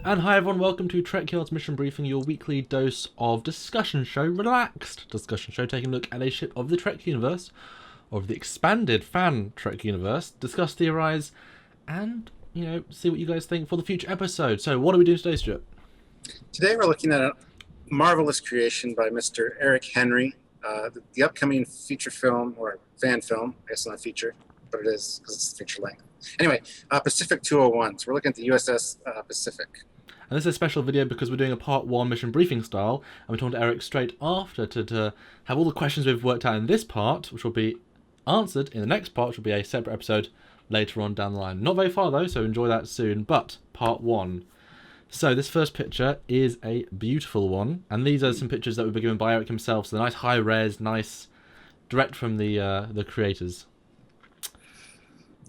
And hi everyone, welcome to Trekyards Mission Briefing, your weekly dose of discussion show, relaxed discussion show, taking a look at a ship of the Trek universe, or of the expanded fan Trek universe, discuss, theorise, and, see what you guys think for the future episode. So what are we doing today, Stuart? Today we're looking at a marvelous creation by Mr. Eric Henry, the upcoming feature film, or fan film, I guess not feature, but it is because it's feature length. Anyway, Pacific 201. So we're looking at the USS Pacific. And this is a special video because we're doing a part 1 mission briefing style, and we're talking to Eric straight after to have all the questions we've worked out in this part, which will be answered in the next part, which will be a separate episode later on down the line. Not very far though, so enjoy that soon, but part 1. So this first picture is a beautiful one, and these are some pictures that were given by Eric himself, so nice high res, nice, direct from the creators.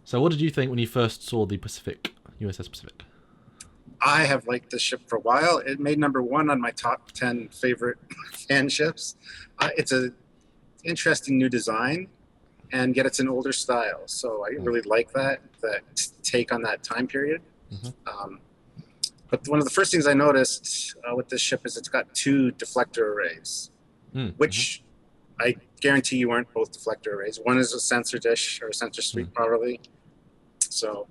So what did you think when you first saw the USS Pacific? I have liked this ship for a while. It made number 1 on my top 10 favorite fan ships. It's an interesting new design, and yet it's an older style. So I really like that take on that time period. Mm-hmm. But one of the first things I noticed with this ship is it's got 2 deflector arrays, which I guarantee you aren't both deflector arrays. One is a sensor dish or a sensor suite, probably. So,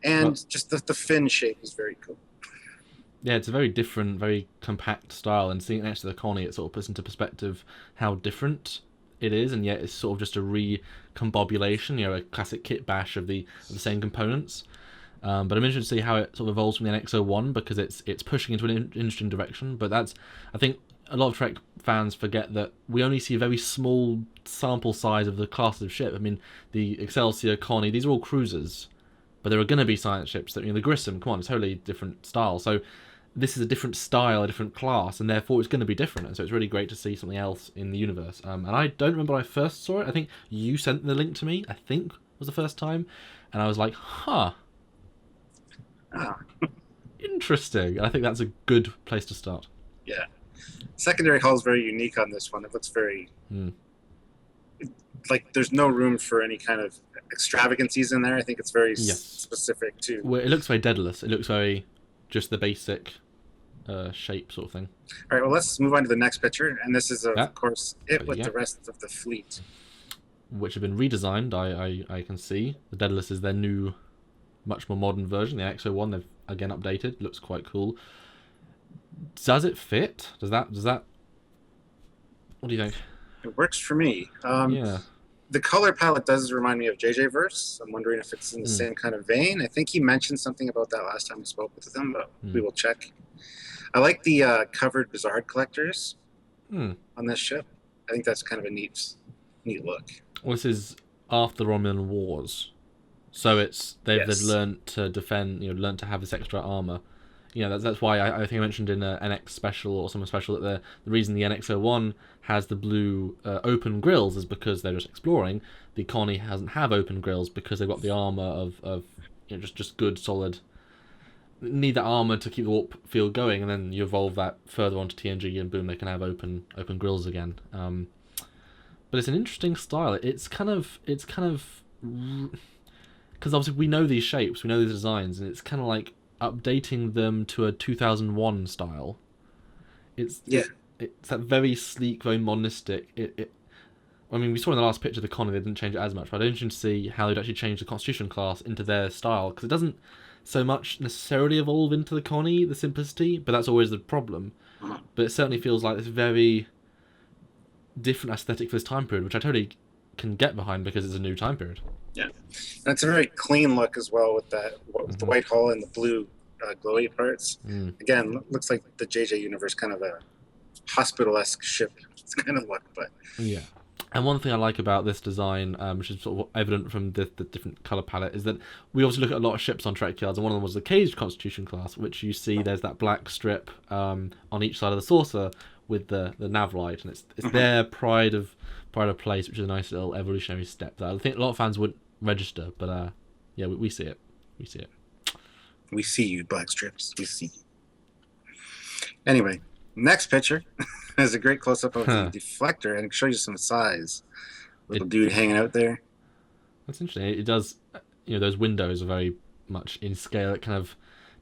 and just the fin shape is very cool. Yeah, it's a very different, very compact style, and seeing it next to the Connie, it sort of puts into perspective how different it is, and yet it's sort of just a recombobulation, a classic kit bash of the same components. But I'm interested to see how it sort of evolves from the NX-01 because it's pushing into an interesting direction. But I think a lot of Trek fans forget that we only see a very small sample size of the class of ship. I mean, the Excelsior, Connie, these are all cruisers, but there are going to be science ships that, the Grissom, come on, it's a totally different style. So this is a different style, a different class, and therefore it's going to be different. And so it's really great to see something else in the universe. And I don't remember when I first saw it. I think you sent the link to me, I think was the first time. And I was like, interesting. I think that's a good place to start. Yeah. Secondary hull is very unique on this one. It looks very like there's no room for any kind of extravagancies in there. I think it's very specific to. Well, it looks very Daedalus. It looks very just the basic shape sort of thing. All right. Well, let's move on to the next picture, and this is of course with the rest of the fleet, which have been redesigned. I can see the Daedalus is their new, much more modern version. The NX-01 they've again updated. Looks quite cool. Does it fit? Does that? What do you think? It works for me. Yeah. The color palette does remind me of JJ Verse. I'm wondering if it's in the same kind of vein. I think he mentioned something about that last time we spoke with him, but we will check. I like the covered Bizarre collectors on this ship. I think that's kind of a neat look. Well, this is after the Romulan Wars, so they've learned to defend. Learned to have this extra armor. That's why I think I mentioned in an NX special or some special that the reason the NX-01 has the blue open grills is because they're just exploring. The Connie doesn't have open grills because they've got the armor of just good solid. Need that armor to keep the warp field going, and then you evolve that further onto TNG, and boom, they can have open grills again. But it's an interesting style. It's kind of because obviously we know these shapes, we know these designs, and it's kind of like updating them to a 2001 style. It's that very sleek, very modernistic. I mean, we saw in the last picture the Connie, they didn't change it as much, but I'm interested to see how they'd actually change the Constitution class into their style, because it doesn't so much necessarily evolve into the Connie, the simplicity, but that's always the problem. But it certainly feels like this very different aesthetic for this time period, which I totally can get behind because it's a new time period. Yeah, and it's a very clean look as well with the white hull and the blue glowy parts. Again, looks like the JJ universe, kind of a hospital-esque ship. It's kind of look, but yeah. And one thing I like about this design, which is sort of evident from the different color palette, is that we also look at a lot of ships on Trekyards, and one of them was the Caged Constitution class, which you see there's that black strip on each side of the saucer with the nav light, and it's their pride of place, which is a nice little evolutionary step that I think a lot of fans wouldn't register, but we see it. We see it. We see you, black strips. We see you. Anyway, next picture is a great close-up of the deflector, and it shows you some size. Little dude hanging out there. That's interesting. It does, those windows are very much in scale. It kind of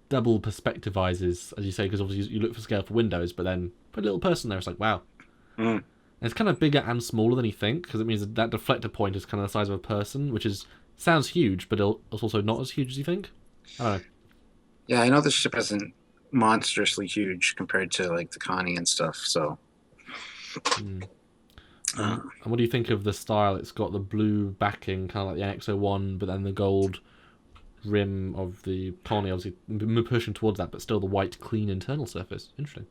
double perspectivizes, as you say, because obviously you look for scale for windows, but then put a little person there, it's like, wow. Mm. And it's kind of bigger and smaller than you think, because it means that deflector point is kind of the size of a person, which sounds huge, but it's also not as huge as you think. I don't know. Yeah, I know this ship isn't monstrously huge compared to like the Connie and stuff. So, And what do you think of the style? It's got the blue backing, kind of like the NX-01, but then the gold rim of the Connie, obviously pushing towards that, but still the white, clean internal surface. Interesting.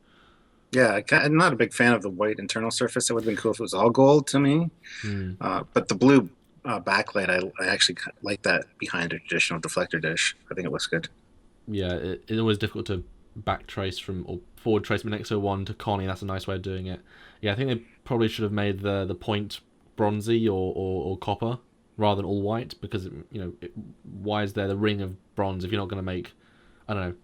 yeah, I'm not a big fan of the white internal surface. It would have been cool if it was all gold to me. But the blue backlight, I actually like that behind a traditional deflector dish. I think it looks good. Yeah, it's always difficult to back trace from or forward trace from an X01 to Connie. That's a nice way of doing it. Yeah, I think they probably should have made the point bronzy or copper rather than all white, because why is there the ring of bronze if you're not going to make, I don't know,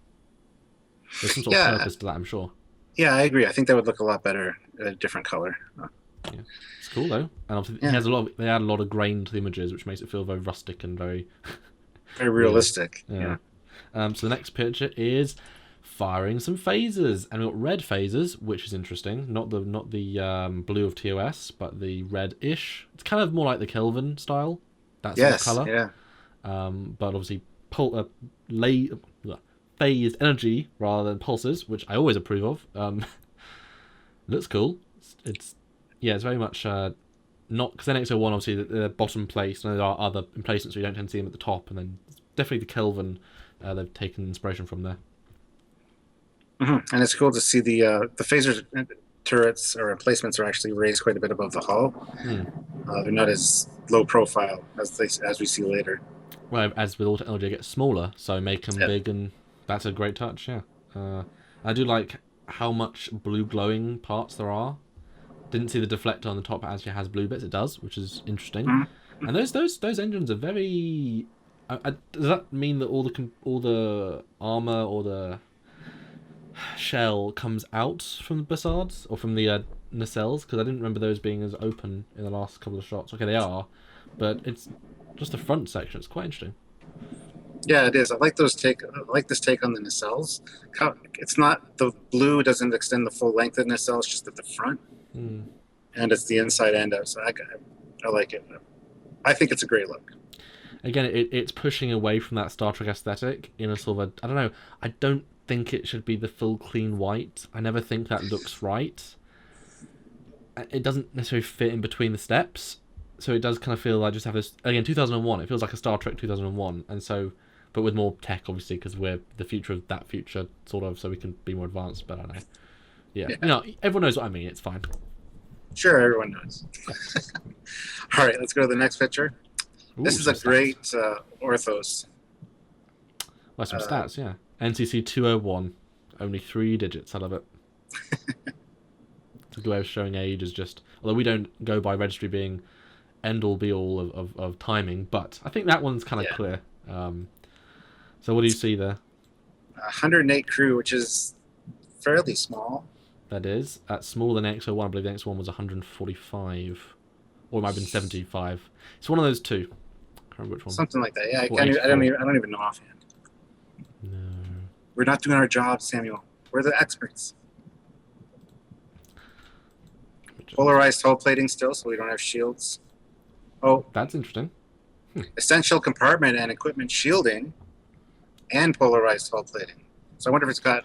there's some sort of purpose to that, I'm sure. Yeah, I agree. I think that would look a lot better a different color. Yeah. It's cool though, and obviously they add a lot of grain to the images, which makes it feel very rustic and very very realistic. Yeah. So the next picture is firing some phasers, and we've got red phasers, which is interesting. Not the blue of TOS, but the red-ish. It's kind of more like the Kelvin style. That sort of color. Yeah. But obviously phased energy rather than pulses, which I always approve of. Looks cool. It's very much not, because NX-01 obviously the bottom place, and there are other emplacements where you don't tend to see them at the top, and then definitely the Kelvin they've taken inspiration from there. And it's cool to see the phaser turrets or emplacements are actually raised quite a bit above the hull. They're not as low profile as we see later. Well, as with all technology, it gets smaller, so make them big, and that's a great touch. Yeah, I do like how much blue glowing parts there are. Didn't see the deflector on the top actually has blue bits. It does, which is interesting. And those engines are very. Does that mean that all the armor or the shell comes out from the Bussards or from the nacelles? Because I didn't remember those being as open in the last couple of shots. Okay, they are, but it's just the front section. It's quite interesting. Yeah, it is. I like this take on the nacelles. It's not, the blue doesn't extend the full length of the nacelle. It's just at the front, and it's the inside end of. So I like it. I think it's a great look. Again, it's pushing away from that Star Trek aesthetic in a sort of I don't know. I don't think it should be the full clean white. I never think that looks right. It doesn't necessarily fit in between the steps, so it does kind of feel like just have this again 2001. It feels like a Star Trek 2001, and so, but with more tech, obviously, because we're the future of that future, sort of, so we can be more advanced. But I don't know. Yeah. Everyone knows what I mean. It's fine. Sure, everyone knows. All right, let's go to the next picture. This is a great orthos. Well, some stats, yeah. NCC 201, only 3 digits. I love it. It's a good way of showing age. Is just, although we don't go by registry being end all be all of timing, but I think that one's kind of clear. So what do you see there? 108 crew, which is fairly small. That is. That's smaller than X01. I believe the X1 was 145, or it might have been 75. It's one of those two. I can't remember which one. Something like that. Yeah, I don't even know offhand. No. We're not doing our job, Samuel. We're the experts. Polarized hull plating still, so we don't have shields. Oh, that's interesting. Essential compartment and equipment shielding, and polarized hull plating. So I wonder if it's got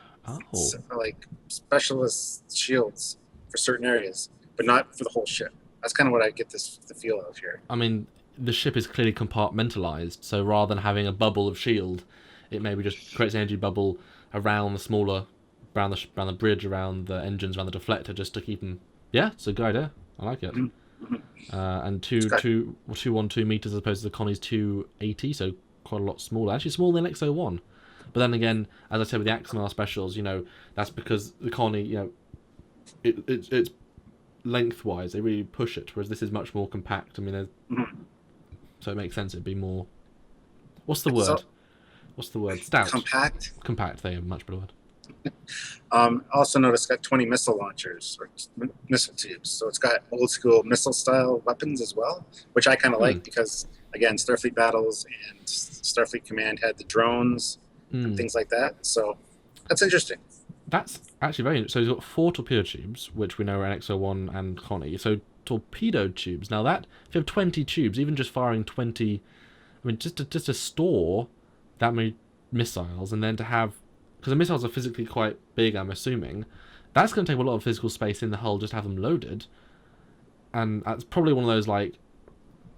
like specialist shields for certain areas, but not for the whole ship. That's kind of what I get the feel of here. I mean, the ship is clearly compartmentalized, so rather than having a bubble of shield, it maybe just creates an energy bubble around the smaller, around the bridge, around the engines, around the deflector, just to keep them. Yeah, it's a good idea. I like it. And 212 meters as opposed to the Connie's 280, so quite a lot smaller. Actually, smaller than X01. But then again, as I said with the Axonar specials, that's because the Connie, it's lengthwise they really push it, whereas this is much more compact. I mean, so it makes sense it'd be more. What's the word? Stout. Compact. Compact. They are much better word. Also notice it's got 20 missile launchers or missile tubes, so it's got old school missile style weapons as well, which I kind of like because again, Starfleet Battles and Starfleet Command had the drones and things like that. So that's interesting. That's actually very interesting. So he's got 4 torpedo tubes, which we know are NX-01 and Connie. So torpedo tubes. Now that, if you have 20 tubes, even just firing 20, I mean, just to store that many missiles, and then to have, because the missiles are physically quite big, I'm assuming, that's going to take a lot of physical space in the hull just to have them loaded. And that's probably one of those, like,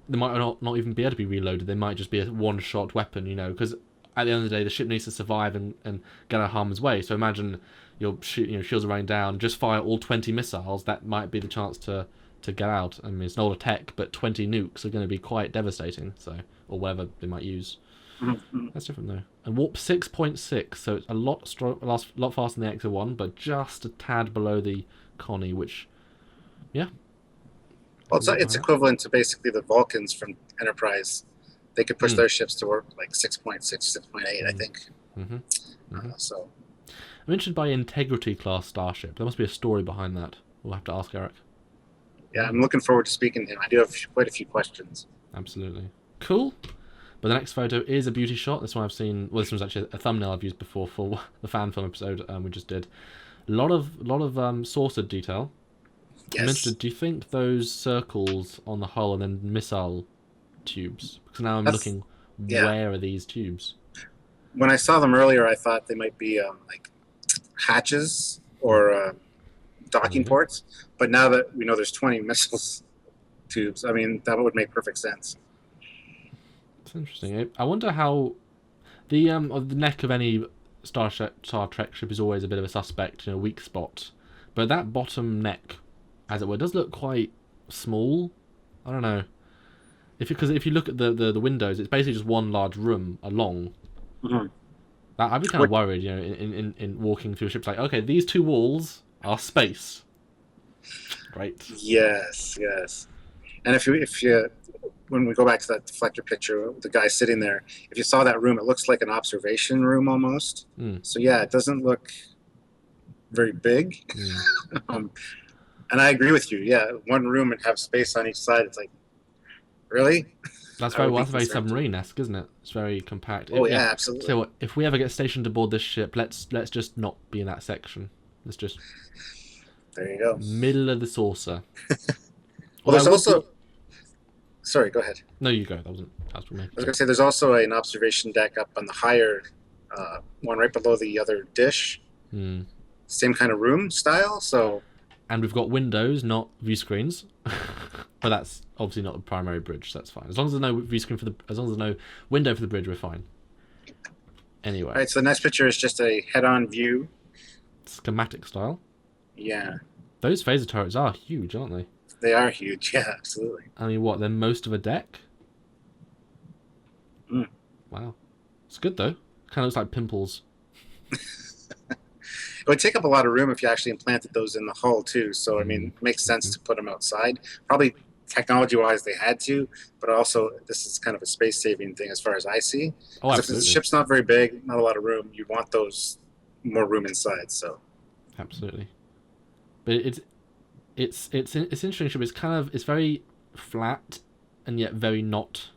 they might not even be able to be reloaded. They might just be a one-shot weapon, you know, because at the end of the day, the ship needs to survive and get out of harm's way. So imagine your shields are running down, just fire all 20 missiles. That might be the chance to get out. I mean, it's an older tech, but 20 nukes are going to be quite devastating. So, or whatever they might use. Mm-hmm. That's different though. And warp 6.6, so it's a lot faster than the XO1, but just a tad below the Connie, which, yeah. Well, it's equivalent to basically the Vulcans from Enterprise. They could push their ships to work like 6.6, 6.8, I think. So I'm interested by Integrity class starship. There must be a story behind that. We'll have to ask Eric. Yeah, I'm looking forward to speaking to him. I do have quite a few questions. Absolutely. Cool. But the next photo is a beauty shot. This one I've seen. Well, this one's actually a thumbnail I've used before for the fan film episode we just did. A lot of saucer detail. Yes. I'm interested. Do you think those circles on the hull and then missile tubes? Because now I'm looking. Yeah. Where are these tubes? When I saw them earlier, I thought they might be like hatches or docking ports. But now that we know there's 20 missiles tubes, I mean, that would make perfect sense. It's interesting. I wonder how the neck of any Star Trek ship is always a bit of a suspect, weak spot. But that bottom neck, as it were, does look quite small. I don't know. Because if you look at the windows, it's basically just one large room along. Mm-hmm. I'd be kind of worried, in walking through a ship. Like, okay, these 2 walls are space. Right. Yes. And if you when we go back to that deflector picture, the guy sitting there, if you saw that room, it looks like an observation room almost. So yeah, it doesn't look very big. And I agree with you. Yeah, one room and have space on each side. It's like, really? That's very submarine-esque, isn't it? It's very compact. Oh yeah, absolutely. So if we ever get stationed aboard this ship, let's just not be in that section. Let's just. There you go. Middle of the saucer. Well, there's also. Sorry, go ahead. No, you go. That was for me. I was going to say there's also an observation deck up on the higher one right below the other dish. Same kind of room style. So. And we've got windows, not view screens. But that's obviously not the primary bridge, so that's fine. As long as there's no view screen as long as there's no window for the bridge, we're fine. Anyway. All right, so the next picture is just a head-on view. Schematic style. Yeah. Those phaser turrets are huge, aren't they? They are huge, yeah, absolutely. I mean, what? They're most of a deck? Wow. It's good, though. Kind of looks like pimples. It would take up a lot of room if you actually implanted those in the hull, too. So, I mean, it makes sense to put them outside. Probably technology-wise they had to, but also this is kind of a space-saving thing as far as I see. Oh, absolutely. If the ship's not very big, not a lot of room, you want those more room inside, so. Absolutely. But it's interesting. It's very flat and yet very not.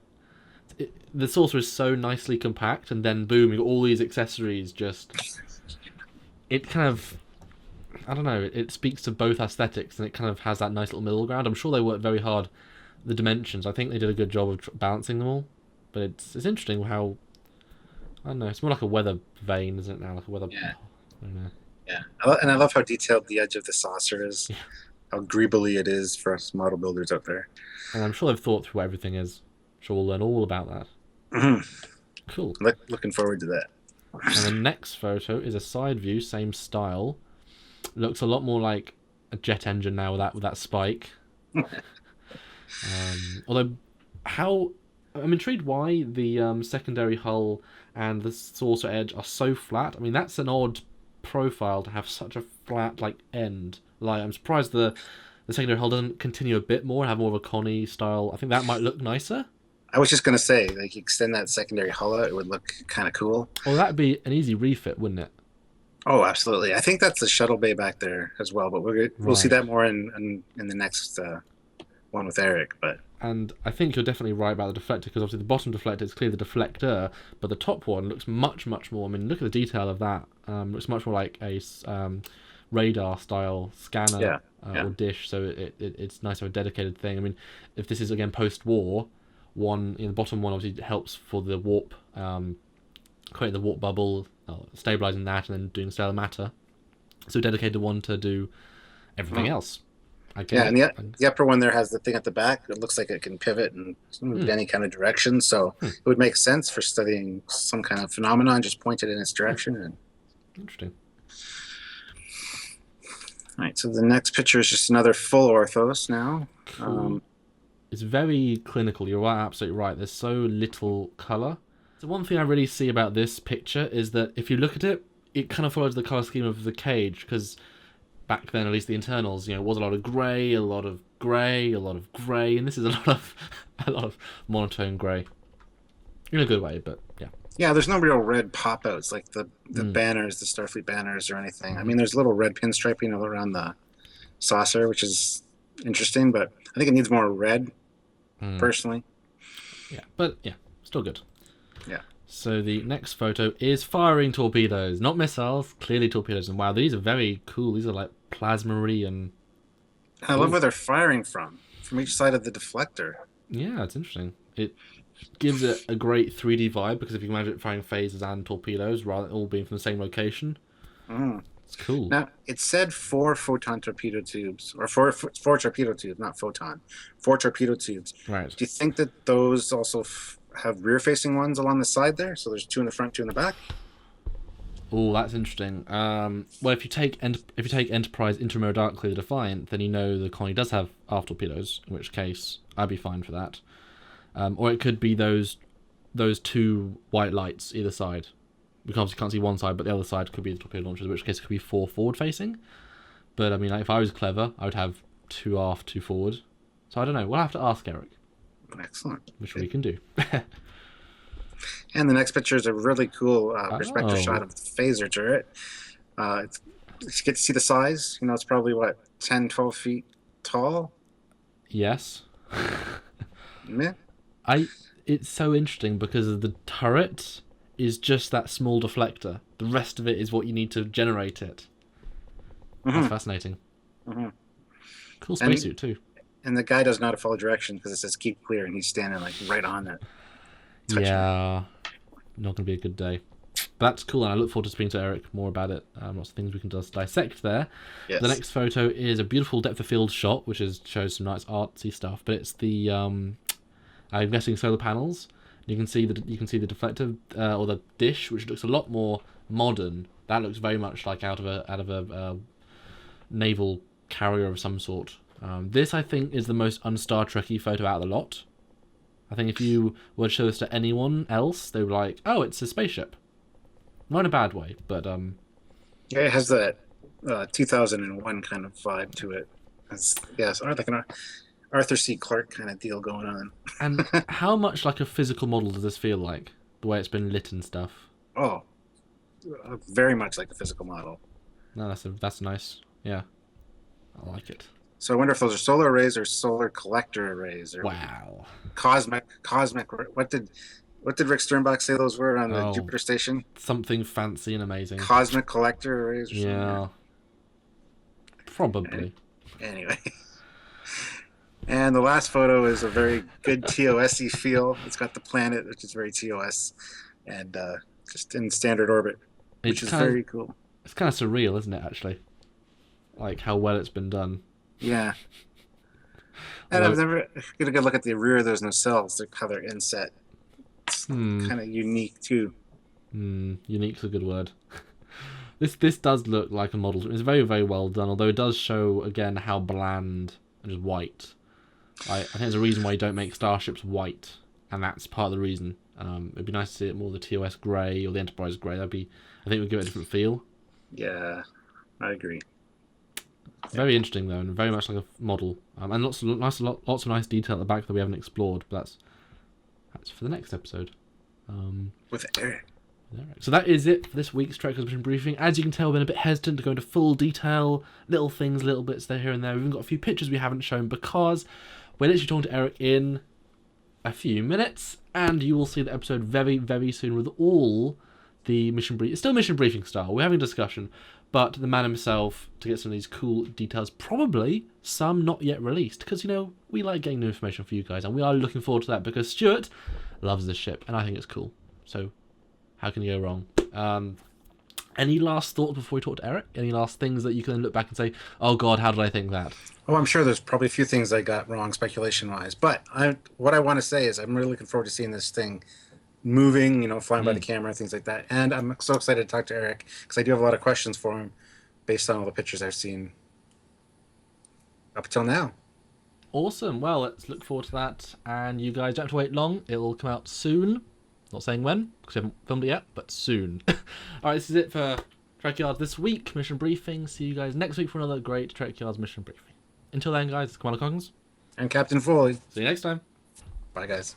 The saucer is so nicely compact, and then boom, you got all these accessories. It kind of, I don't know. It speaks to both aesthetics, and it kind of has that nice little middle ground. I'm sure they worked very hard. The dimensions, I think they did a good job of balancing them all. But it's interesting how, I don't know. It's more like a weather vane, isn't it now? Like a weather. Yeah. I don't know. Yeah, and I love how detailed the edge of the saucer is. Yeah. How greebly it is for us model builders out there. And I'm sure they've thought through what everything is. I'm sure we'll learn all about that. Cool. Looking forward to that. And the next photo is a side view, same style. Looks a lot more like a jet engine now with that spike. Although, I'm intrigued why the secondary hull and the saucer edge are so flat. I mean, that's an odd profile to have such a flat end. I'm surprised the secondary hull doesn't continue a bit more and have more of a Connie style. I think that might look nicer. I was just going to say, extend that secondary hull out, it would look kind of cool. Well, that'd be an easy refit, wouldn't it? Oh, absolutely. I think that's the shuttle bay back there as well, but we'll see that more in the next one with Eric. But And I think you're definitely right about the deflector, because obviously the bottom deflector is clearly the deflector, but the top one looks much, much more. I mean, look at the detail of that. Looks much more like a radar-style scanner Yeah. Yeah. or dish. So it's nice to have a dedicated thing. I mean, if this is again post-war, the bottom one obviously helps for the warp, creating the warp bubble, stabilizing that, and then doing stellar matter. So a dedicated one to do everything else. Yeah, and the upper one there has the thing at the back. It looks like it can pivot in any kind of direction. So it would make sense for studying some kind of phenomenon, just pointed in its direction. And interesting. All right, so the next picture is just another full orthos now. Cool. It's very clinical. You're right, absolutely right. There's so little color. So one thing I really see about this picture is that if you look at it, it kind of follows the color scheme of the cage, because back then, at least the internals, it was a lot of grey, a lot of grey, a lot of grey, and this is a lot of monotone grey. In a good way, but yeah. Yeah, there's no real red pop-outs like the banners, the Starfleet banners or anything. I mean, there's little red pinstriping all around the saucer, which is interesting, but I think it needs more red, personally. Yeah, but yeah, still good. Yeah. So the next photo is firing torpedoes, not missiles, clearly torpedoes. And wow, these are very cool. These are like plasma-y and... I love where they're firing from each side of the deflector. Yeah, it's interesting. It gives it a great 3D vibe, because if you imagine it firing phasers and torpedoes rather than all being from the same location, it's cool. Now, it said 4 photon torpedo tubes, or four torpedo tubes, not photon, 4 torpedo tubes. Right. Do you think that those also have rear-facing ones along the side there? So there's 2 in the front, 2 in the back? Oh, that's interesting. Well, if you take Enterprise Intramural Darkly the Defiant, then the colony does have aft torpedoes, in which case I'd be fine for that. Or it could be those 2 white lights either side. We obviously can't see one side, but the other side could be the torpedo launchers, in which case it could be 4 forward-facing. But I mean, if I was clever, I would have 2 aft, 2 forward. So I don't know. We'll have to ask Eric. Excellent. Which we can do. And the next picture is a really cool perspective shot of the phaser turret. You get to see the size. It's probably, 10, 12 feet tall? Yes. Meh. It's so interesting because the turret is just that small deflector. The rest of it is what you need to generate it. That's fascinating. Cool spacesuit too. And the guy doesn't know how to follow directions because it says keep clear, and he's standing right on it. Yeah, not going to be a good day. But that's cool, and I look forward to speaking to Eric more about it. Lots of things we can just dissect there. Yes. The next photo is a beautiful depth of field shot, which shows some nice artsy stuff. But it's the I'm guessing solar panels. You can see the deflector or the dish, which looks a lot more modern. That looks very much like out of a naval carrier of some sort. This, I think, is the most un-Star Trek-y photo out of the lot. I think if you were to show this to anyone else, they would be like, oh, it's a spaceship. Not in a bad way, but... Yeah, it has that 2001 kind of vibe to it. It's like an Arthur C. Clarke kind of deal going on. And how much like a physical model does this feel like? The way it's been lit and stuff? Oh, very much like a physical model. No, that's nice. Yeah, I like it. So I wonder if those are solar arrays or solar collector arrays, or wow, cosmic. What did Rick Sternbach say those were on the Jupiter station? Something fancy and amazing. Cosmic collector arrays, or something. Yeah, probably. Anyway, and the last photo is a very good TOS-y feel. It's got the planet, which is very TOS, and just in standard orbit, which is very cool. It's kind of surreal, isn't it? Actually, like how well it's been done. Yeah. And I've never get a good look at the rear of those nacelles, how they're inset. It's kind of unique too. Unique's a good word. This does look like a model. It's very, very well done, although it does show again how bland and just white. I think there's a reason why you don't make starships white, and that's part of the reason. It'd be nice to see it more the TOS grey or the Enterprise grey. I think it would give it a different feel. Yeah, I agree. Very interesting though, and very much like a model, and lots of nice detail at the back that we haven't explored. But that's for the next episode. With Eric. So that is it for this week's Trekyards Mission Briefing. As you can tell, I've been a bit hesitant to go into full detail, little things, little bits there, here and there. We've even got a few pictures we haven't shown because We're literally talking to Eric in a few minutes, and you will see the episode very, very soon with all the mission brief. It's still mission briefing style. We're having a discussion, but the man himself to get some of these cool details, probably some not yet released, because, you know, we like getting new information for you guys, and we are looking forward to that because Stuart loves this ship, and I think it's cool. So, how can you go wrong? Any last thoughts before we talk to Eric? Any last things that you can look back and say, oh God, how did I think that? Oh, I'm sure there's probably a few things I got wrong speculation-wise. But what I want to say is I'm really looking forward to seeing this thing moving, you know, flying by the camera, things like that. And I'm so excited to talk to Eric because I do have a lot of questions for him based on all the pictures I've seen up until now. Awesome. Well, let's look forward to that. And you guys don't have to wait long. It will come out soon. Not saying when, because we haven't filmed it yet, but soon. Alright, this is it for Trekyards this week. Mission briefing. See you guys next week for another great Trekyards mission briefing. Until then, guys, it's Commander Coggins. And Captain Foley. See you next time. Bye, guys.